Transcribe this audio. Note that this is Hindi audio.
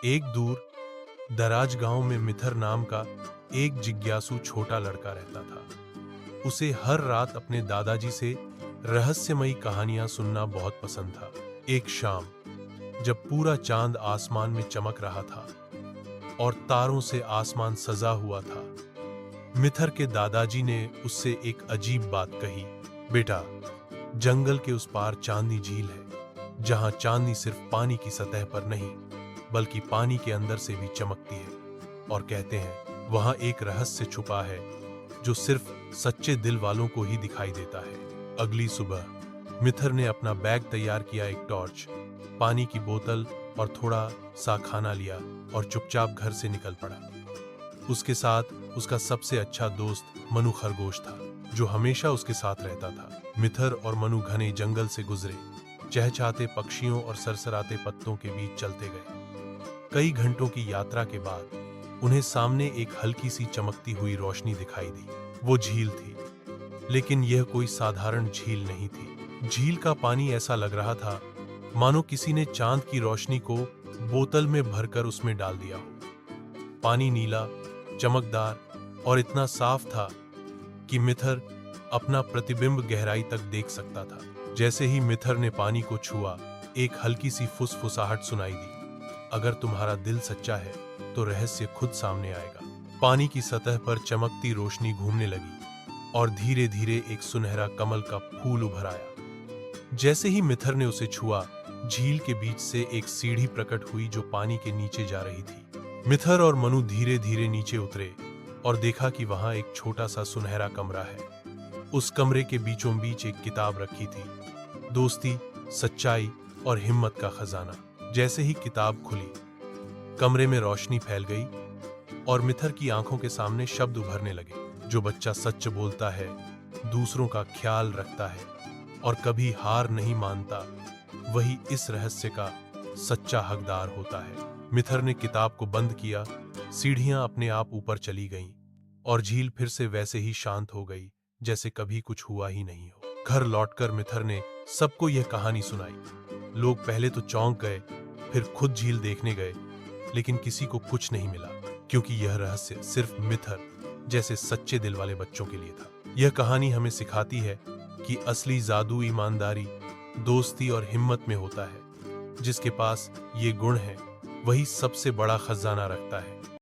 एक दूर दराज गांव में मिथर नाम का एक जिज्ञासु छोटा लड़का रहता था। उसे हर रात अपने दादाजी से रहस्यमयी कहानियां सुनना बहुत पसंद था। एक शाम जब पूरा चांद आसमान में चमक रहा था और तारों से आसमान सजा हुआ था, मिथर के दादाजी ने उससे एक अजीब बात कही। बेटा, जंगल के उस पार चांदनी झील है, जहां चांदनी सिर्फ पानी की सतह पर नहीं बल्कि पानी के अंदर से भी चमकती है। और कहते हैं वहां एक रहस्य छुपा है जो सिर्फ सच्चे दिल वालों को ही दिखाई देता है। अगली सुबह मिथर ने अपना बैग तैयार किया, एक टॉर्च, पानी की बोतल और थोड़ा सा खाना लिया और चुपचाप घर से निकल पड़ा। उसके साथ उसका सबसे अच्छा दोस्त मनु खरगोश था, जो हमेशा उसके साथ रहता था। मिथर और मनु घने जंगल से गुजरे, चहचहाते पक्षियों और सरसराते पत्तों के बीच चलते गए। कई घंटों की यात्रा के बाद उन्हें सामने एक हल्की सी चमकती हुई रोशनी दिखाई दी। वो झील थी, लेकिन यह कोई साधारण झील नहीं थी। झील का पानी ऐसा लग रहा था मानो किसी ने चांद की रोशनी को बोतल में भरकर उसमें डाल दिया हो। पानी नीला, चमकदार और इतना साफ था कि मिथर अपना प्रतिबिंब गहराई तक देख सकता था। जैसे ही मिथर ने पानी को छुआ, एक हल्की सी फुसफुसाहट सुनाई दी। अगर तुम्हारा दिल सच्चा है तो रहस्य खुद सामने आएगा। पानी की सतह पर चमकती रोशनी घूमने लगी और धीरे धीरे एक सुनहरा कमल का फूल उभर आया। जैसे ही मिथर ने उसे छुआ, झील के बीच से एक सीढ़ी प्रकट हुई जो पानी के नीचे जा रही थी। मिथर और मनु धीरे धीरे नीचे उतरे और देखा कि वहां एक छोटा सा सुनहरा कमरा है। उस कमरे के बीचों बीच एक किताब रखी थी, दोस्ती, सच्चाई और हिम्मत का खजाना। जैसे ही किताब खुली, कमरे में रोशनी फैल गई और मिथर की आंखों के सामने शब्द उभरने लगे। जो बच्चा सच बोलता है, दूसरों का ख्याल रखता है और कभी हार नहीं मानता, वही इस रहस्य का सच्चा हकदार होता है। मिथर ने किताब को बंद किया, सीढ़ियां अपने आप ऊपर चली गईं और झील फिर से वैसे ही शांत हो गई जैसे कभी कुछ हुआ ही नहीं हो। घर लौटकर मिथर ने सबको यह कहानी सुनाई। लोग पहले तो चौंक गए, फिर खुद झील देखने गए, लेकिन किसी को कुछ नहीं मिला, क्योंकि यह रहस्य सिर्फ मिथर जैसे सच्चे दिल वाले बच्चों के लिए था। यह कहानी हमें सिखाती है कि असली जादू ईमानदारी, दोस्ती और हिम्मत में होता है। जिसके पास ये गुण है, वही सबसे बड़ा खजाना रखता है।